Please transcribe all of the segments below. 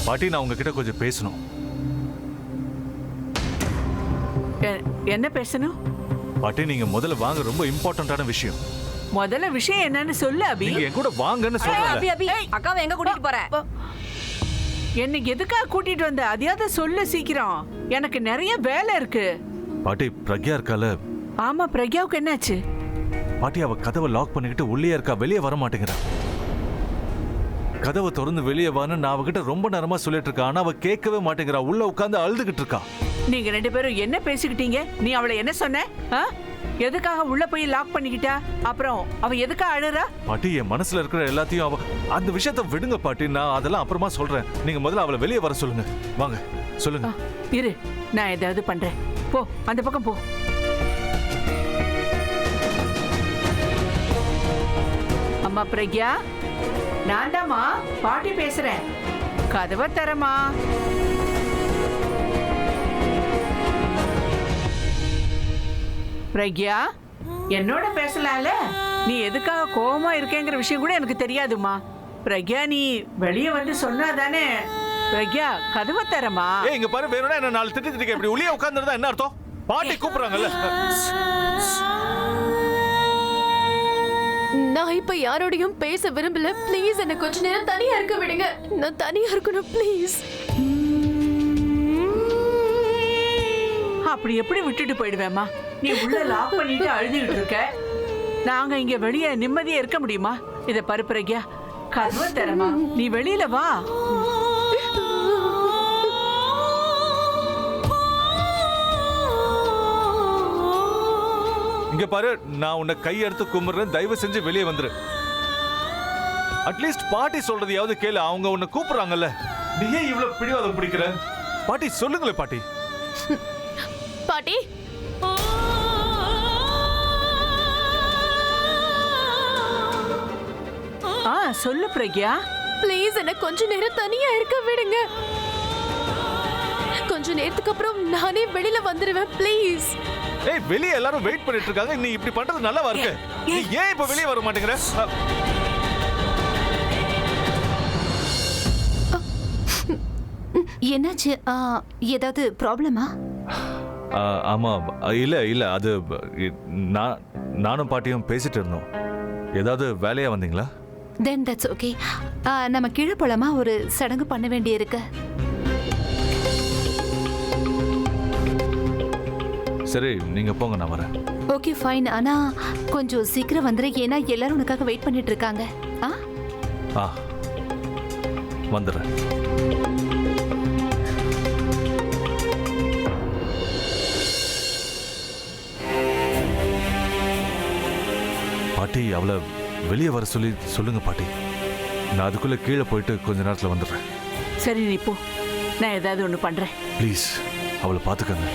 பாட்டி நான் உங்ககிட்ட கொஞ்சம் பேசணும். என்ன பேசணும்? பாட்டி நீங்க முதல்ல வாங்க, ரொம்ப இம்பார்ட்டன்டான விஷயம். முதல்ல விஷயம் என்னன்னு சொல்லு அபி. நீங்க என் கூட வாங்கன்னு சொல்றேன். அபி அபி அக்காவை எங்க கூட்டிட்டு போற? என்ன எதுக்காக கூட்டிட்டு வந்த? அதையாவது சொல்லு சீக்கிரம், எனக்கு நிறைய வேலை இருக்கு. பாட்டி பிரக்யா இருக்கால? ஆமா, பிரக்யாவுக்கு என்னாச்சு? பாட்டி அவ கதவை லாக் பண்ணிக்கிட்டு உள்ளே இருக்கா, வெளியே வர மாட்டேங்கிறா. கதவை திறந்து வெளியே வான்னு நான் அவகிட்ட ரொம்ப நேரமா சொல்லிட்டு இருக்கா, ஆனா அவ கேட்கவே மாட்டேங்கிறா. உள்ள உட்கார்ந்து அழுதுகிட்டு இருக்கா. நீங்க ரெண்டு பேரும் என்ன பேசிக்கிட்டீங்க? நீ அவளை என்ன சொன்ன? எதுக்காக உள்ள போய் லாக் பண்ணிக்கிட்டா? அப்புறம் அவ எதுக்காக அழுறா? பாட்டி என் மனசுல இருக்கிற எல்லாத்தையும் அவ, அந்த விஷயத்த விடுங்க பாட்டி, நான் அதெல்லாம் அப்புறமா சொல்றேன். நீங்க முதல்ல அவளை வெளியே வர சொல்லுங்க. வாங்க சொல்லுங்க. இரு, நான் ஏதாவது பண்றேன். போ, அந்த பக்கம் போ. அம்மா பிரக்யா, நான் தாம்மா பாட்டி பேசுறேன். கதவை தரமா? பிரக்யா, என்னோட பேசலாம்ல? நீ எதுக்காக கோவமா இருக்கேங்கிற விஷயம் கூட எனக்கு தெரியாதுமா. பிரக்யா, நீ வெளியே வந்து சொன்னாதானே. பிரக்யா, கதவை தரமா? இங்க பாரு, வேணும்னா என்ன நாலு திட்டு இப்படி உள்ளே உட்கார்ந்துருந்தா என்ன அர்த்தம்? பாட்டி கூப்பிடுறாங்கல்ல. நான் இப்ப யாரோடையும் பேச விரும்பல. ப்ளீஸ் என்ன கொஞ்ச நேரம் தனியா இருக்க விடுங்க. நான் தனியா இருக்கணும் ப்ளீஸ். அப்படி எப்படி விட்டுட்டு போயிடுவேம்மா? நீ உள்ள லாக் பண்ணிட்டு அழுதுகிட்டு இருக்க. நாங்க இங்க வெளியே நிம்மதியா இருக்க முடியுமா? இத பாரு பிரக்யா, கதவை தரமா? நீ வெளியில வா. இங்க பாரு, நான் உன்னை கையெடுத்து கும்பிடுறேன், தயவு செஞ்சு வெளியே வந்துரு. அட்லீஸ்ட் பாட்டி சொல்றதையாவது கேளு. அவங்க உன்னை கூப்பிடுறாங்கல்ல. நீ ஏன் இவ்வளவு பிடிவாதம் பிடிக்கிற? பாட்டி சொல்லுங்களே பாட்டி. பாட்டி, சொல்லு பிரக்யா. ப்ளீஸ் என்ன கொஞ்ச நேரம் தனியா இருக்க விடுங்க. கொஞ்ச நேரத்துக்கு அப்புறம் நானே வெளியில வந்துருவேன் ப்ளீஸ். ஏய், வெளியே எல்லாரும் வெயிட் பண்ணிட்டு இருக்காங்க. நீ இப்படி பண்றது நல்லாவா இருக்கு? நீ ஏன் இப்ப வெளியே வர மாட்டேங்கிற? என்னாச்சு? ஏதாவது ப்ராப்ளமா? ஆமா, இல்ல அது நானும் பாட்டியும் பேசிட்டு இருந்தோம். ஏதாவது வேலையா வந்தீங்களா? Then that's okay. நம்ம கீழே போலாமா? ஒரு சடங்கு பண்ண வேண்டி இருக்கு. சரி, நீங்க போங்க, நான் வரேன். Okay fine. ஆனா கொஞ்சம் சீக்கிரம் வந்துரு, ஏன்னா எல்லாரும் உனக்காக வெயிட் பண்ணிட்டு இருக்காங்க. வந்துடுறேன். பாட்டி, அவளை வெளியே வர சொல்லுங்க பாட்டி. நான் அதுக்குள்ள கீழே போயிட்டு கொஞ்ச நேரத்தில் வந்துடுறேன். சரி, நீ போ, நான் ஏதாவது ஒண்ணு பண்றேன். ப்ளீஸ் அவளை பார்த்துக்கங்க.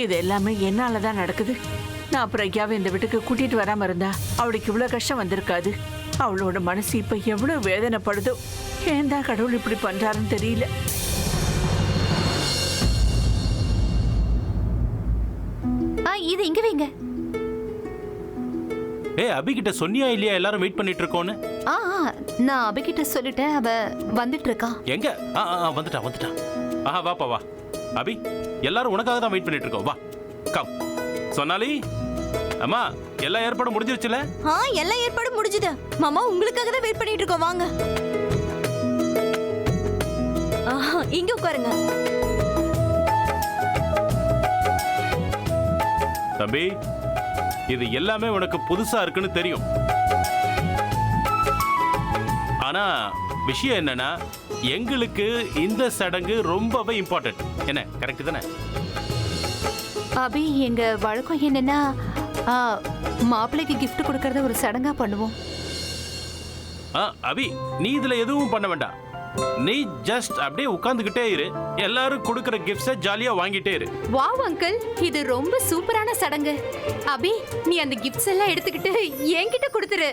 இது எல்லாமே என்னாலதான் நடக்குது. நான் பிரக்யாவை இந்த வீட்டுக்கு கூட்டிட்டு வராம இருந்தா அவளுக்கு இவ்வளவு கஷ்டம் வந்திருக்காது. அவளோட மனசு இப்ப எவ்வளவு வேதனைப்படுதோ. ஏன் தான் கடவுள் இப்படி பண்றாருன்னு தெரியல. இது இங்க வைங்க. ஏய், அபி கிட்ட சொன்னியா இல்லையா எல்லாரும் வெயிட் பண்ணிட்டு இருக்கோன்னு? நான் அபி கிட்ட சொல்லிட்டேன், அவ வந்துட்டு இருக்கா. எங்க? வந்துட்டா. வாப்பா வா. அபி, எல்லாரும் உனக்காக தான் வெயிட் பண்ணிட்டு இருக்கோம். வா, கம். சொன்னாலி, அம்மா, எல்லா ஏற்பாடும் முடிஞ்சிருச்சுல? எல்லா ஏற்பாடும் முடிஞ்சுது மாமா. உங்களுக்காக தான் வெயிட் பண்ணிட்டு இருக்கோம். வாங்க இங்க உட்காருங்க. தம்பி, இது எல்லாமே உனக்கு புதுசா இருக்குன்னு தெரியும். ஆனா விஷயம் என்னன்னா, எங்களுக்கு இந்த சடங்கு ரொம்பவே இம்பார்ட்டன்ட். என்ன, கரெக்ட் தானே? அபி, எங்க வழக்கம் என்னன்னா மாப்பிள்ளைக்கு கிஃப்ட் கொடுக்கறத ஒரு சடங்கா பண்ணுவோம். அபி, நீ இதுல எதுவும் பண்ண வேண்டாம். நீ ஜஸ்ட் அப்படியே உட்கார்ந்துகிட்டே இரு. எல்லாரும் கொடுக்கிற கிஃப்ட்ஸை ஜாலியா வாங்கிட்டே இரு. வாவ் அங்கிள், இது ரொம்ப சூப்பரான சடங்கு. அபி, நீ அந்த கிஃப்ட்ஸ் எல்லாம் எடுத்துக்கிட்டு என்கிட்ட கொடுத்துரு.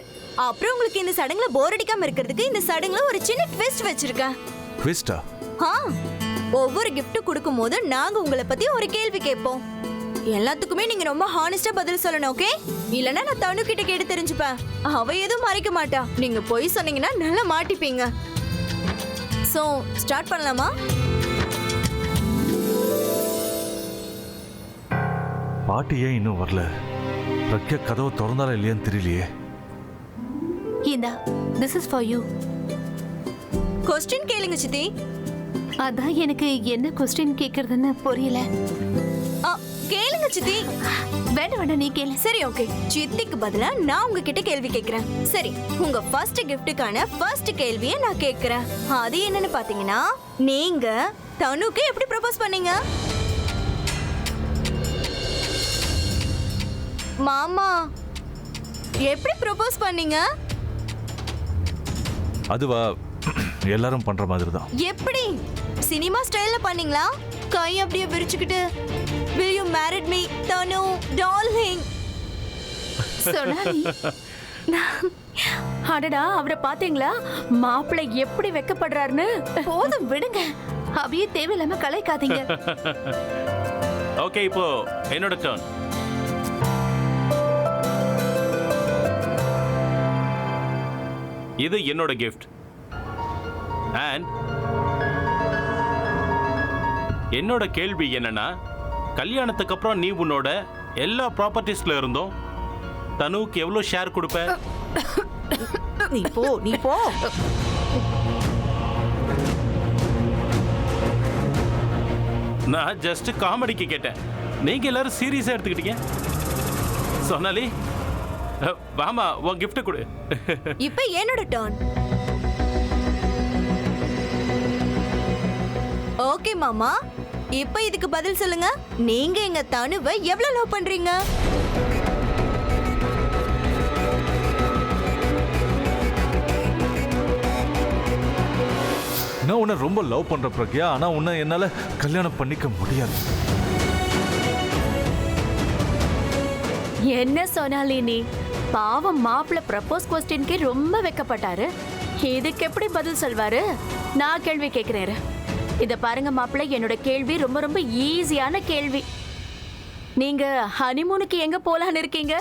அப்புறம் உங்களுக்கு இந்த சடங்குல போர் அடிக்காம இருக்கிறதுக்கு இந்த சடங்குல ஒரு சின்ன ட்விஸ்ட் வச்சிருக்கேன். ட்விஸ்டா? ஒவ்வொரு கிஃப்ட் கொடுக்கும்போது நாங்க உங்களை பத்தி ஒரு கேள்வி கேட்போம். எல்லாத்துக்குமே நீங்க ரொம்ப ஹானஸ்டா பதில் சொல்லணும், ஓகே? இல்லனா நான் தனு கிட்ட கேட்டு தெரிஞ்சுப்பேன். அவ எதுவும் மறைக்க மாட்டா. நீங்க போய் சொன்னீங்கன்னா நல்லா மாட்டிப்பீங்க. சோ ஸ்டார்ட் பண்ணலாமா? பாட்டி ஏன் இன்னும் வரல? பிரக்யா கதவை திறந்தாலும் இல்லையான்னு தெரியலையே. இந்தா, this is for you. Question கேளுங்க சித்தி. அதான் எனக்கு என்ன கொஸ்டின் கேக்குறதுன்னு புரியல. கேளுங்க சித்தி. வேண்டாம் வேண்டாம், நீ கேளு. சரி ஓகே. சித்திக்கு பதிலா நான் உங்ககிட்ட கேள்வி கேக்குறேன். சரி, உங்க ஃபர்ஸ்ட் கிஃப்ட்டுக்கான ஃபர்ஸ்ட் கேள்வியை நான் கேக்குறேன். அது என்னன்னு பாத்தீங்கன்னா, நீங்க தனுக்கு எப்படி ப்ரப்போஸ் பண்ணீங்க? மாமா எப்படி ப்ரப்போஸ் பண்ணீங்க? அதுவா எல்லாரும் பண்ற மாதிரி தான். எப்படி? சினிமா ஸ்டைல்ல பண்ணீங்களா? கை அப்படியே விரிச்சுக்கிட்டு will you marry me Thanu darling? Sonali, அடடா, அவரை பாத்தீங்களா? மாப்பிள்ளை எப்படி வெக்கப்படுறாருன்னு. போதும் விடுங்க, அப்படியே தேவையில்லாம கலைக்காதீங்க. ஓகே, இப்போ என்னோட டர்ன். இது என்னோட கிஃப்ட். அண்ட் என்னோட கேள்வி என்னன்னா, கல்யாணத்துக்கு அப்புறம் நீ உன்னோட எல்லா ப்ராப்பர்ட்டிஸ்ல இருந்தும் தனுவுக்கு எவ்வளவு ஷேர் கொடுப்ப? நீ போ. நான் ஜஸ்ட் காமெடிக்கு கேட்டேன். நீங்க எல்லாரும் சீரியஸா எடுத்துக்கிட்டீங்க. சொன்னாலி, வாமா, உன் கிஃப்ட் கொடு. இப்போ என்னோட டர்ன். ஓகே மாமா, இப்போ இதுக்கு பதில் சொல்லுங்க. நீங்க எங்க தனுவை எவ்வளவு லவ் பண்றீங்க? நான் உன்னை ரொம்ப லவ் பண்ற பிரக்யா, ஆனா உன்னை என்னால கல்யாணம் பண்ணிக்க முடியாது. என்ன சொனாலி நீ? பாவம் மாப்பிள்ளை ப்ரப்போஸ் கொஸ்டின்க்கு ரொம்ப வெக்கப்பட்டாரு. இதுக்கு எப்படி பதில் சொல்வாரு? நான் கேள்வி கேட்கிறேன். இத பாருங்க மாப்பிள்ளை, என்னோட கேள்வி ரொம்ப ரொம்ப ஈஸியான கேள்வி. நீங்க ஹனிமூனுக்கு எங்க போலான்னு இருக்கீங்க?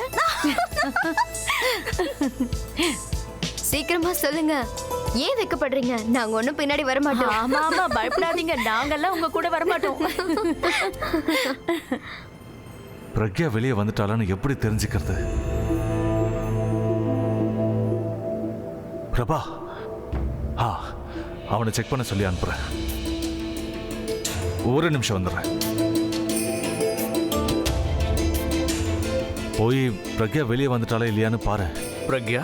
சீக்கிரமா சொல்லுங்க. ஏன் வெக்கப்படுறீங்க? நாங்க ஒண்ணும் பின்னாடி வர மாட்டோம். ஆமா ஆமா, பயப்படாதீங்க, நாங்கெல்லாம் உங்க கூட வர மாட்டோம். பிரக்யா வெளியே வந்துட்டாளான்னு எப்படி தெரிஞ்சுக்கிறது? பிரபா, அவனை செக் பண்ண சொல்லி அனுப்புறேன். ஒரு நிமிஷம் வந்துடுறேன். போய் பிரக்யா வெளியே வந்துட்டாளா இல்லையான்னு பாரு. பிரக்யா,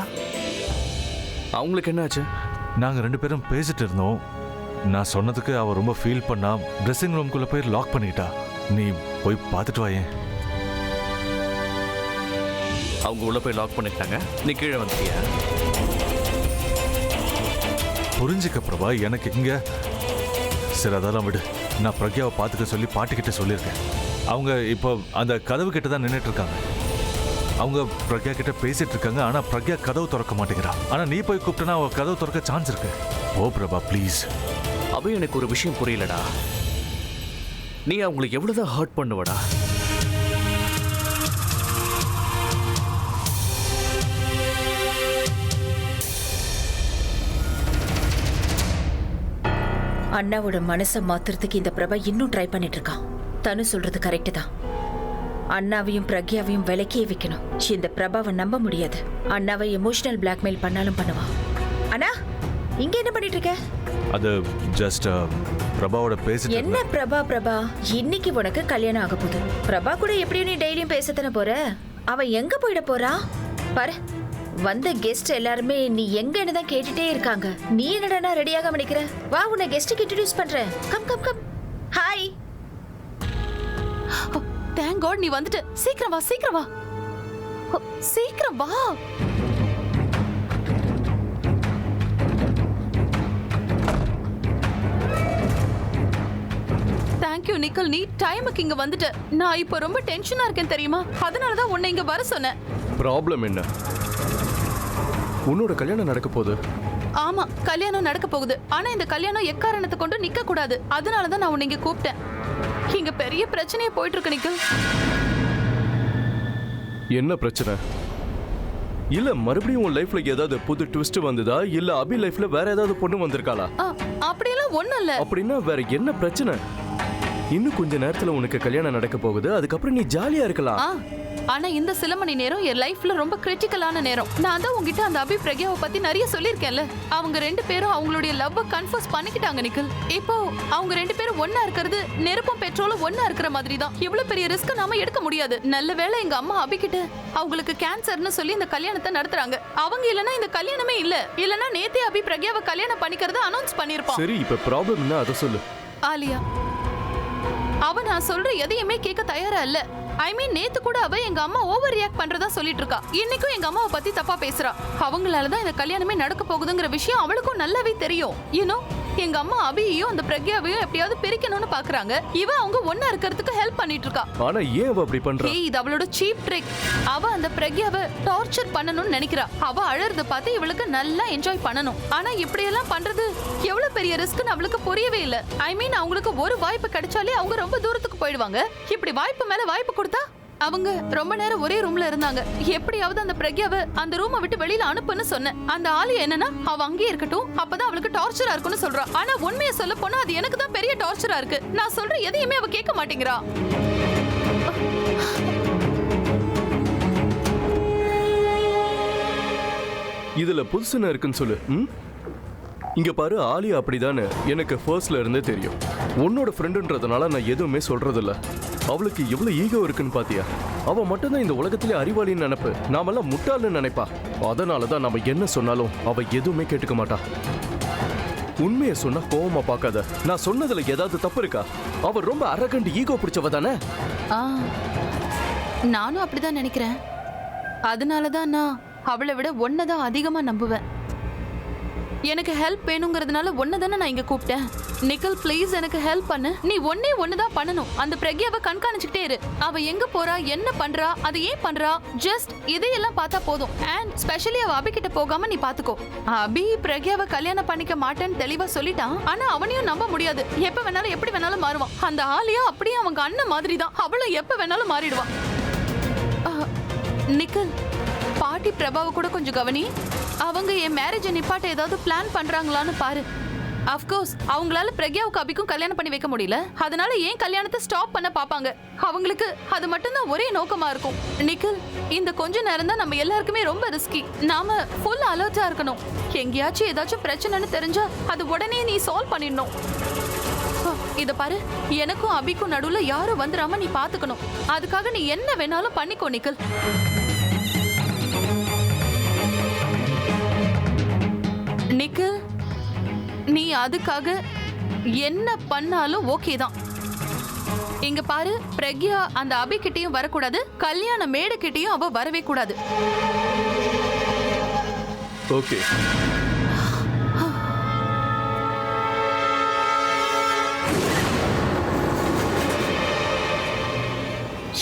அவங்களுக்கு என்ன ஆச்சு? நாங்க 2 பேரும் பேசிட்டு இருந்தோம். நான் சொன்னதுக்கு அவ ரொம்ப ஃபீல் பண்ணா ட்ரெஸ்ஸிங் ரூம்குள்ள போய் லாக் பண்ணிக்கிட்டா. நீ போய் பார்த்துட்டு வாயேன். அவங்க உள்ள போய் லாக் பண்ணிட்டாங்க, நீ கீழே வந்துட்டியா? புரிஞ்சுக்க பிரபா, எனக்கு இங்க சரி அதெல்லாம் விடு. நான் பிரக்யாவை பார்த்துக்க சொல்லி பாட்டிக்கிட்ட சொல்லியிருக்கேன். அவங்க இப்போ அந்த கதவு கிட்ட தான் நின்றுட்டு இருக்காங்க. அவங்க பிரக்யா கிட்ட பேசிட்டு இருக்காங்க. ஆனா பிரக்யா கதவு திறக்க மாட்டேங்கிறா. ஆனா நீ போய் கூப்பிட்டனா அவ கதவு திறக்க சான்ஸ் இருக்கு. ஓ பிரபா ப்ளீஸ். அபி, எனக்கு ஒரு விஷயம் புரியலடா. நீ அவங்களுக்கு எவ்வளவுதான் ஹர்ட் பண்ணுவடா? அண்ணாவோட மனசை மாத்துறதுக்கு இந்த பிரபா இன்னும் ட்ரை பண்ணிட்டு இருக்கான். தனு சொல்றது கரெக்ட் தான். அண்ணாவையும் பிரக்யாவையும் விலக்கியே வைக்கணும். இந்த பிரபாவை நம்ப முடியாது. அண்ணாவை எமோஷனல் பிளாக்மெயில் பண்ணாலும் பண்ணுவா. அண்ணா, இங்க என்ன பண்ணிட்டு இருக்க? அது ஜஸ்ட் பிரபாவோட பேசிட்டு என்ன பிரபா, இன்னைக்கு உனக்கு கல்யாணம் ஆக போகுது. பிரபா கூட எப்படியும் நீ டெய்லியும் பேசத்தானே போற. அவ எங்க போயிட போறா பாரு. வந்த கெஸ்ட் எல்லாருமே நீ எங்கன்னு தான் கேட்டுட்டே இருக்காங்க. நீ என்னடா ரெடியாக நினைக்கிற? வா, உன்னை கெஸ்ட்டுக்கு இன்ட்ரோடியூஸ் பண்றேன். Come come come. Hi. Thank god நீ வந்துட்ட. சீக்கிரம் வா, சீக்கிரம் வா, சீக்கிரம் வா. தேங்க்யூ நிக்கல், நீ டைமுக்கு இங்க வந்துட்ட. நான் இப்போ ரொம்ப டென்ஷனா இருக்கேன் தெரியுமா? அதனால தான் உன்னை இங்க வர சொன்னேன். ப்ராப்ளம் என்ன? உன்னோட கல்யாணம் நடக்க போகுது. ஆமா, கல்யாணம் நடக்க போகுது. ஆனா இந்த கல்யாணம் எக்காரணத்தை கொண்டு நிக்க கூடாது. அதனால தான் நான் உன்னை இங்க கூப்பிட்டேன். இங்க பெரிய பிரச்சனையே போயிட்டு இருக்கு நிக்கல். என்ன பிரச்சனை? இல்ல மறுபடியும் உன் லைஃப்ல ஏதாவது புது ட்விஸ்ட் வந்ததா இல்ல அபி லைஃப்ல வேற ஏதாவது பொண்ணு வந்திருக்காளா? அப்படியெல்லாம் ஒண்ணும் இல்ல. அப்படின்னா வேற என்ன பிரச்சனை? இன்னும் கொஞ்ச நேரத்துல உனக்கு கல்யாணம் நடக்க போகுது, அதுக்கப்புறம் நீ ஜாலியா இருக்கலாம். ஆனா இந்த சில மணி நேரம் என் லைஃப்ல ரொம்ப கிரிட்டிக்கலான நேரம். நான் தான் உங்ககிட்ட அந்த அபி பிரக்யாவை பத்தி நிறைய சொல்லியிருக்கேன்ல. அவங்க 2 பேரும் அவங்களுடைய லவ்வை கன்ஃபர்ஸ் பண்ணிக்கிட்டாங்க நிக்கில். இப்போ அவங்க 2 பேரும் ஒண்ணா இருக்கிறது நெருப்பும் பெட்ரோலும் ஒண்ணா இருக்கிற மாதிரி தான். இவ்வளவு பெரிய ரிஸ்க் நாம எடுக்க முடியாது. நல்ல வேளை எங்க அம்மா அபி கிட்ட அவங்களுக்கு கேன்சர்னு சொல்லி இந்த கல்யாணத்தை நடத்துறாங்க. அவங்க இல்லனா இந்த கல்யாணமே இல்ல. இல்லனா நேத்தே அபி பிரக்யாவை கல்யாணம் பண்ணிக்கிறத அனௌன்ஸ் பண்ணிருப்பான். சரி, இப்ப ப்ராப்ளம் என்ன அத சொல்லு. ஆலியா அவ நான் சொல்ற எதையுமே கேட்க தயாரா இல்ல. ஐ மீன் நேத்து கூட அவ எங்க அம்மா ஓவர் ரியாக்ட் பண்றதா சொல்லிட்டு இருக்கா. இன்னைக்கும் எங்க அம்மாவை பத்தி தப்பா பேசுறா. அவங்களாலதான் இந்த கல்யாணமே நடக்க போகுதுங்கிற விஷயம் அவளுக்கும் நல்லாவே தெரியும். யூனோ எங்க அம்மா அபியையும் அந்த பிரக்யாவையும் எப்படியாவது பிரிக்கணும்னு பாக்குறாங்க. இவ அவங்க ஒண்ணா இருக்கிறதுக்கு ஹெல்ப் பண்ணிட்டு இருக்கா. ஆனா ஏன் அவ அப்படி பண்றா? இது அவளோட சீப் ட்ரிக். அவ அந்த பிரக்யாவை டார்ச்சர் பண்ணணும்னு நினைக்கிறா. அவ அழறத பார்த்து இவளுக்கு நல்லா என்ஜாய் பண்ணணும். ஆனா இப்படி எல்லாம் பண்றது எவ்வளவு பெரிய ரிஸ்க்னு அவளுக்கு புரியவே இல்ல. ஐ மீன் அவங்களுக்கு ஒரு வாய்ப்பு கிடைச்சாலே அவங்க ரொம்ப தூரத்துக்கு போயிடுவாங்க. இப்படி வாய்ப்பு மேல வாய்ப்பு கொடுத்தா அவங்க ரொம்ப நேரம் ஒரே ரூம்ல இருந்தாங்க. எப்படியாவது அந்த பிரக்யாவை அந்த ரூமை விட்டு வெளியில அனுப்புன்னு சொன்னேன். அந்த ஆளு என்னன்னா அவ அங்கேயே இருக்கட்டும், அப்பதான் அவளுக்கு டார்ச்சரா இருக்கும்னு சொல்றா. ஆனா உண்மையை சொல்ல போனா அது எனக்கு தான் பெரிய டார்ச்சரா இருக்கு. நான் சொல்ற எதையுமே அவ கேட்க மாட்டேங்கிறா. இதுல புதுசுன்னு இருக்குன்னு சொல்லு. இங்க பாரு, ஆலியா அப்படிதானே எனக்கு ஃபர்ஸ்ட்ல இருந்தே தெரியும். உன்னோட ஃப்ரெண்டுன்றதுனால நான் எதுவுமே சொல்றதில்ல. அவளுக்கு எவ்வளவு ஈகோ இருக்குன்னு பாத்தியா? அவ மட்டும்தான் இந்த உலகத்திலே அறிவாளின்னு நினைப்பு. நாமெல்லாம் முட்டாள்னு நினைப்பா. அதனாலதான் நம்ம என்ன சொன்னாலும் அவ எதுவுமே கேட்டுக்க மாட்டா. உண்மையை சொன்னா கோவமா பார்க்காத. நான் சொன்னதுல ஏதாவது தப்பு இருக்கா? அவ ரொம்ப அரகண்ட் ஈகோ பிடிச்சவ தானே. நானும் அப்படிதான் நினைக்கிறேன். அதனாலதான் நான் அவளை விட ஒன்னதான் அதிகமா நம்புவேன். எனக்கு ஹெல்ப் வேணுங்கிறதுனால ஒன்னதானே நான் இங்க கூப்பிட்டேன். நிக்கல் ப்ளீஸ் எனக்கு ஹெல்ப் பண்ணு. நீ ஒண்ணுதான் பண்ணணும். அந்த பிரக்யாவை கண்காணிச்சுக்கிட்டே இரு. அவ எங்க போறா, என்ன பண்றா, அது ஏன் பண்றா, ஜஸ்ட் இதையெல்லாம் பார்த்தா போதும். அண்ட் ஸ்பெஷலி அவ அபி கிட்ட போகாம நீ பாத்துக்கோ. அபி பிரக்யாவை கல்யாணம் பண்ணிக்க மாட்டேன்னு தெளிவா சொல்லிட்டான். ஆனா அவனையும் நம்ப முடியாது. எப்ப வேணாலும் எப்படி வேணாலும் மாறுவான். அந்த ஆலியா அப்படியே அவங்க அண்ணன் மாதிரி தான். அவளும் எப்ப வேணாலும் மாறிடுவான். நிக்கல் பாட்டி பிரபாவை கூட கொஞ்சம் கவனி. அவங்க என் மேரேஜை நிப்பாட்ட ஏதாவது பிளான் பண்றாங்களான்னு பாரு. அஃப்கோர்ஸ் அவங்களால பிரக்யாவுக்கு அபிக்கும் கல்யாணம் பண்ணி வைக்க முடியல. அதனால ஏன் கல்யாணத்தை ஸ்டாப் பண்ண பாப்பாங்க. அவங்களுக்கு அது மட்டும்தான் ஒரே நோக்கமா இருக்கும். நிக்கல் இந்த கொஞ்ச நேரம் தான் நம்ம எல்லாருக்குமே ரொம்ப ரிஸ்கி. நாம ஃபுல் அலர்ட்டா இருக்கணும். எங்கேயாச்சும் ஏதாச்சும் பிரச்சனைன்னு தெரிஞ்சா அது உடனே நீ சால்வ் பண்ணிடணும். இத பாரு, எனக்கும் அபிக்கும் நடுவுல யாரும் வந்துடாம நீ பாத்துக்கணும். அதுக்காக நீ என்ன வேணாலும் பண்ணிக்கோ நிக்கல். நிக்கல் நீ அதுக்காக என்ன பண்ணாலும் ஓகே தான். இங்க பாரு, பிரக்யா அந்த அபி கிட்டயும் வரக்கூடாது, கல்யாண மேடு கிட்டயும் அவ வரவே கூடாது. ஓகே.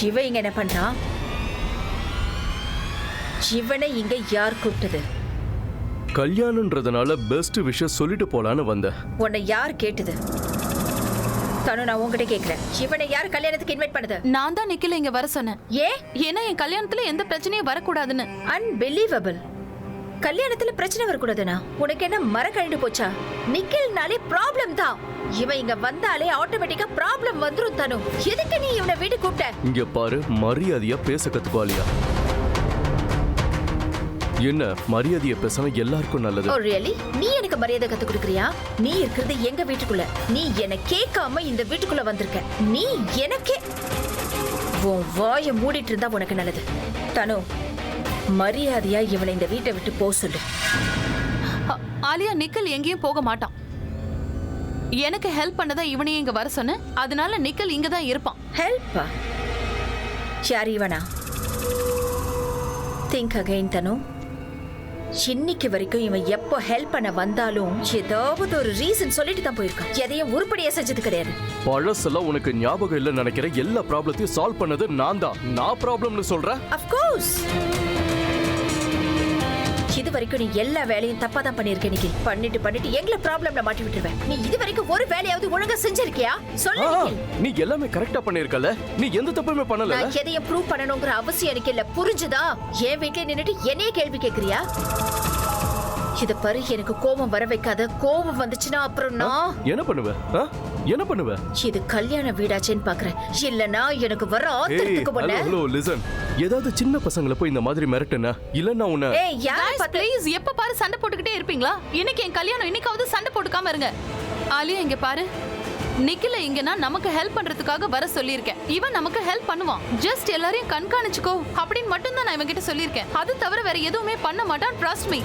இவ இங்க என்ன பண்றா? இவனை இங்க யார் கூப்பிட்டது? கல்யாணம்ன்றதுனால பெஸ்ட் விஷயம் சொல்லிட்டு போலான்னு வந்த. உன்னை யார் கேட்டது? தனு, நான் உங்ககிட்ட கேக்குறேன். இவனை யார் கல்யாணத்துக்கு இன்வைட் பண்ணது? நான் தான் நிக்கல இங்க வர சொன்னேன். ஏன்னா என் கல்யாணத்துல எந்த பிரச்சனையும் வரக்கூடாதுன்னு. அன்பிலீவபிள். கல்யாணத்துல பிரச்சனை வரக்கூடாதுன்னா உனக்கு என்ன மர கழிந்து போச்சா? நிக்கல்னாலே ப்ராப்ளம் தான். இவன் இங்க வந்தாலே ஆட்டோமேட்டிக்கா ப்ராப்ளம் வந்துரும். தனு, எதுக்கு நீ இவனை வீட்டு கூப்பிட்ட? இங்க பாரு, மரியாதையா பேச கத்துக்குவாலியா? என்ன மரியாதையை பேசினா எல்லாருக்கும் நல்லது. ஓ ரியலி? நீ எனக்கு மரியாதை கத்து கொடுக்கறியா? நீ இருக்கிறது எங்க வீட்டுக்குள்ள. நீ என்ன கேட்காம இந்த வீட்டுக்குள்ள வந்திருக்க. நீ எனக்கே உன் வாயை மூடிட்டு இருந்தா உனக்கு நல்லது. தனு, மரியாதையா இவனை இந்த வீட்டை விட்டு போக சொல்லு. ஆலியா, நிக்கல் எங்கேயும் போக மாட்டான். எனக்கு ஹெல்ப் பண்ணதா இவனையும் இங்க வர சொன்ன. அதனால நிக்கல் இங்க தான் இருப்பான். ஹெல்ப்பா? யார் இவனா? திங்க் அகைன் தனு. இன்னைக்கு வரைக்கும் இவன் எப்போ ஹெல்ப் பண்ண வந்தாலும் ஏதாவது ஒரு ரீசன் சொல்லிட்டு தான் போயிருக்கான். எதையும் உருப்படியா செஞ்சது கிடையாது. பழசெல்லாம் உனக்கு ஞாபகம் இல்லைன்னு நினைக்கிறேன். எல்லா ப்ராப்ளத்தையும் சால்வ் பண்ணது நான் தான். நான் ப்ராப்ளம்னு சொல்றேன். Of course. இது வரைக்கும் நீ எல்லா வேலையும் தப்பா தான் பண்ணிருக்க நிக்கில். பண்ணிட்டு எங்களை ப்ராப்ளம்ல மாட்டி விட்டுருவேன். நீ இது வரைக்கும் ஒரு வேலையாவது ஒழுங்கா செஞ்சிருக்கியா சொல்லு நிக்கில். நீ எல்லாமே கரெக்டா பண்ணிருக்கல, நீ எந்த தப்புமே பண்ணல. நான் எதையும் ப்ரூவ் பண்ணணுங்கிற அவசியம் எனக்கு இல்ல, புரிஞ்சுதா? என் வீட்டுல நின்னுட்டு என்னைய கேள்வி கேக்குறியா? இத பாரு, எனக்கு கோபம் வர வைக்காத. கோபம் வந்துச்சுன்னா அப்புறம் நான் என்ன பண்ணுவ? என்ன பண்ணுவ? இது கல்யாண வீடாச்சேன்னு பாக்குறேன். இல்லனா எனக்கு வர ஆத்திரத்துக்கு பண்ண. ஹலோ லிசன், ஏதாவது சின்ன பசங்களை போய் இந்த மாதிரி மிரட்டுனா இல்லன்னா உன்னை. ஏய் யார் ப்ளீஸ் எப்ப பாரு சண்டை போட்டுக்கிட்டே இருப்பீங்களா? இன்னைக்கு என் கல்யாணம், இன்னைக்காவது சண்டை போட்டுக்காம இருங்க. ஆலியா இங்க பாரு, நிக்கில இங்கன்னா நமக்கு ஹெல்ப் பண்றதுக்காக வர சொல்லியிருக்கேன். இவன் நமக்கு ஹெல்ப் பண்ணுவான். ஜஸ்ட் எல்லாரையும் கண்காணிச்சுக்கோ அப்படின்னு மட்டும் தான் நான் இவன் கிட்ட சொல்லியிருக்கேன். அது தவிர வேற எதுவுமே பண்ண மாட்டான். Trust me.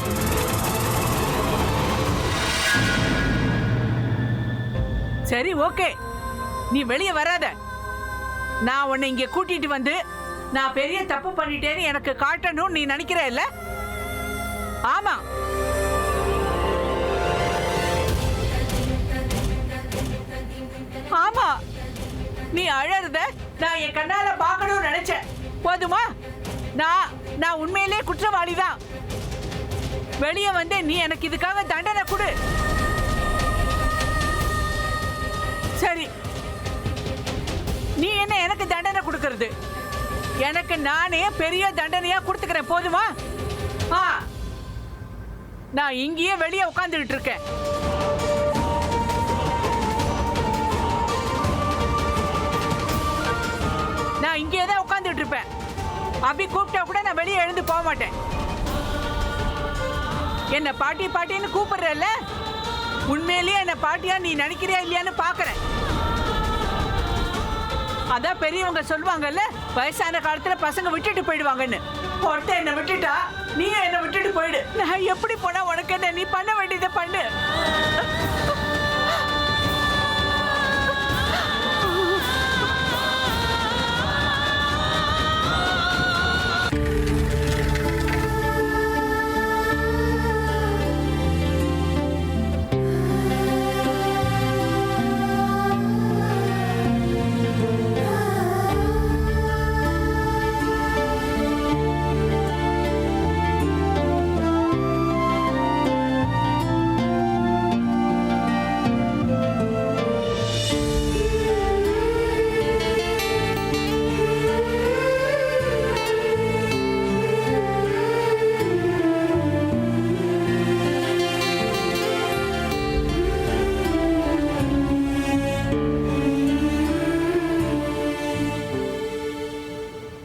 சரி ஓகே, நீ வெளியே வராத. நான் உன்னை இங்க கூட்டிட்டு வந்து நான் பெரிய தப்பு பண்ணிட்டேன்னு எனக்கு காட்டணும் நீ நினைக்கிற இல்ல? ஆமா, ஆமா, நீ அழறத நான் என் கண்ணால பார்க்கணும்னு நினைச்சேன். போதுமா? நான் உண்மையிலே குற்றவாளிதான். வெளியே வந்து நீ எனக்கு இதுக்காக தண்டனை கொடு. சரி, நீ என்ன எனக்கு தண்டனை கொடுக்கறது? எனக்கு நானே பெரிய தண்டனையா கொடுத்துக்கிறேன். போதுமா? நான் இங்கேயே வெளியே உட்கார்ந்துட்டு இருக்கேன். நான் இங்கேயே தான் உட்கார்ந்துட்டு இருப்பேன். அபி கூப்பிட்டா கூட நான் வெளியே எழுந்து போக மாட்டேன். என்ன பாட்டி பாட்டின்னு கூப்பிடுறல்ல, உண்மையிலேயே என்ன பாட்டியா நீ நினைக்கிறியா இல்லையான்னு பாக்குறேன். அதான் பெரியவங்க சொல்லுவாங்கல்ல, வயசான காலத்துல பசங்க விட்டுட்டு போயிடுவாங்கன்னு. ஒருத்தன் என்ன விட்டுட்டா நீ என்ன விட்டுட்டு போயிடு. நான் எப்படி போனா உனக்கு என்ன? நீ பண்ண வேண்டியதை பண்ணு.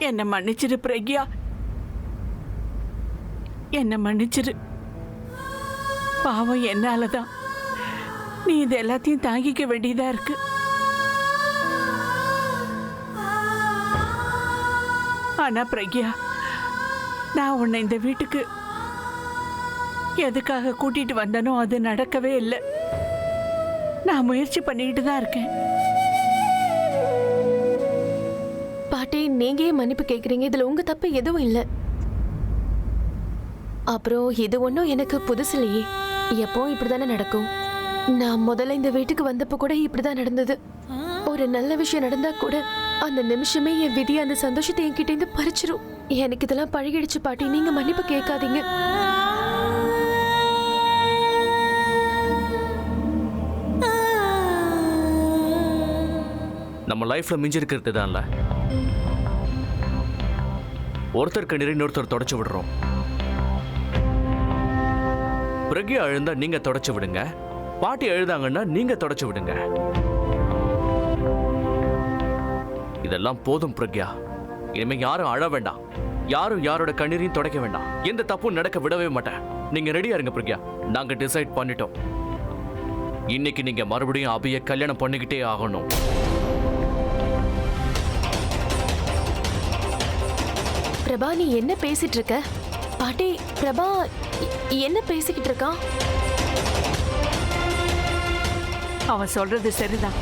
என்ன மன்னிச்சிரு பிரக்யா, என்ன மன்னிச்சிரு. பாவம் என்னாலதான் நீ இது எல்லாத்தையும் தாங்கிக்க வேண்டியதா இருக்கு. ஆனா பிரக்யா, நான் உன்னை இந்த வீட்டுக்கு எதுக்காக கூட்டிட்டு வந்தனோ அது நடக்கவே இல்லை. நான் முயற்சி பண்ணிக்கிட்டு தான் இருக்கேன். பாட்டி, நீங்க ஏன் மன்னிப்பு கேக்குறீங்க? இதுல உங்க தப்பு எதுவும் இல்ல. அப்புறம் இது ஒன்றும் எனக்கு புதுசு இல்லையே, எப்போ இப்படிதானே நடக்கும். நான் முதல்ல இந்த வீட்டுக்கு வந்தப்போ கூட இப்படிதான் நடந்தது. ஒரு நல்ல விஷயம் நடந்தா கூட அந்த நிமிஷமே என் விதி அந்த சந்தோஷத்தை என்கிட்ட இருந்து பறிச்சிரும். எனக்கு இதெல்லாம் பழகிடுச்சு பாட்டி, நீங்க மன்னிப்பு கேட்காதீங்க. நம்ம லைஃப்ல மிஞ்சிருக்கிறது தான்ல, ஒருத்தர் கண்ணீரை இன்னொருத்தர் தொடச்சு விடுறோம். பிரக்யா அழுந்தா நீங்க தொடச்சு விடுங்க, பாட்டி அழுதாங்கன்னா நீங்க தொடச்சு விடுங்க. இதெல்லாம் போதும் பிரக்யா. இனிமே யாரும் அழ வேண்டாம், யாரும் யாரோட கண்ணீரையும் தொடக்க வேண்டாம். எந்த தப்பும் நடக்க விடவே மாட்டேன். நீங்க ரெடியா இருங்க பிரக்யா. நாங்க டிசைட் பண்ணிட்டோம். இன்னைக்கு நீங்க மறுபடியும் அபியை கல்யாணம் பண்ணிக்கிட்டே ஆகணும். பிரபா, நீ என்ன பேசிட்டு இருக்க? பாட்டி, பிரபா என்ன பேசிக்கிட்டு இருக்கான்? அவன் சொல்றது சரிதான்.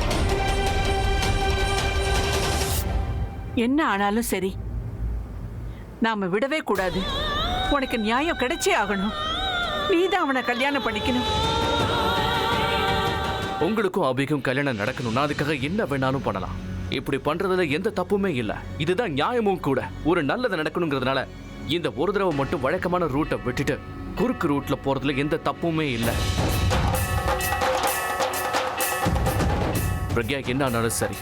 என்ன ஆனாலும் சரி, நாம விடவே கூடாது. உனக்கு நியாயம் கிடைச்சே ஆகணும். நீதான் அவனை கல்யாணம் பண்ணிக்கணும். உங்களுக்கும் அபிக்கும் கல்யாணம் நடக்கணும்னா அதுக்காக என்ன வேணாலும் பண்ணலாம். இப்படி பண்றதுல எந்த தப்புமே இல்ல. இதுதான் நியாயமும் கூட. ஒரு நல்லது நடக்கணுங்கிறதுனால இந்த ஒரு தடவை மட்டும் வழக்கமான ரூட்டை விட்டுட்டு குறுக்கு ரூட்ல போறதுல எந்த தப்புமே இல்லை. பிரக்யா என்ன ஆனாலும் சரி,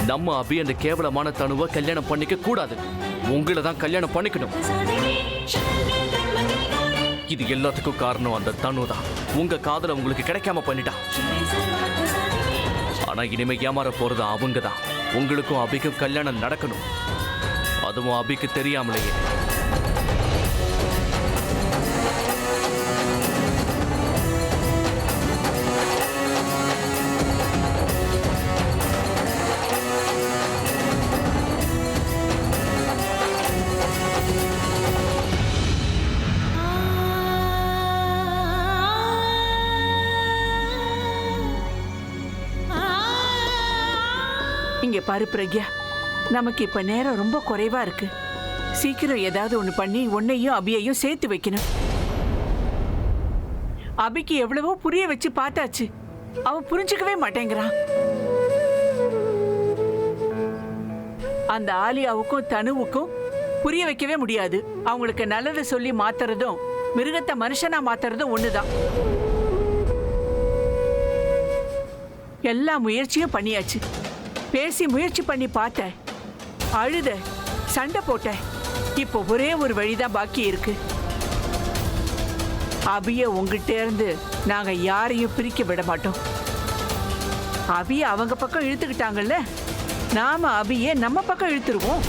நம்ம அபி அந்த கேவலமான தனுவை கல்யாணம் பண்ணிக்க கூடாது. உங்களை தான் கல்யாணம் பண்ணிக்கணும். இது எல்லாத்துக்கும் காரணம் அந்த தனு தான். உங்க காதல உங்களுக்கு கிடைக்காம பண்ணிட்டா. ஆனா இனிமே ஏமாற போறது அவங்க தான். உங்களுக்கும் அபிக்கும் கல்யாணம் நடக்கணும், அதுவும் அபிக்கு தெரியாமலேயே. இங்க பாரு பிரக்யா, நமக்கு இப்ப நேரம் ரொம்ப குறைவா இருக்கு. சீக்கிரம் ஏதாவது ஒண்ணு பண்ணி உன்னையும் அபியையும் சேர்த்து வைக்கணும். அபிக்கு எவ்வளவோ புரிய வச்சு பார்த்தாச்சு, அவன் புரிஞ்சுக்கவே மாட்டேங்கிறான். அந்த ஆலியாவுக்கும் தனுவுக்கும் புரிய வைக்கவே முடியாது. அவங்களுக்கு நல்லதை சொல்லி மாத்துறதும் மிருகத்தை மனுஷனா மாத்துறதும் ஒண்ணுதான். எல்லா முயற்சியும் பண்ணியாச்சு. பேசி முயற்சி பண்ணி பார்த்தேன், அழுத, சண்டை போட்டேன். இப்போ ஒரே ஒரு வழிதான் பாக்கி இருக்கு. அபிய உங்ககிட்ட இருந்து நாங்க யாரையும் பிரிக்க விட மாட்டோம். அபிய அவங்க பக்கம் இழுத்துக்கிட்டாங்கல்ல, நாம அபிய நம்ம பக்கம் இழுத்துருவோம்.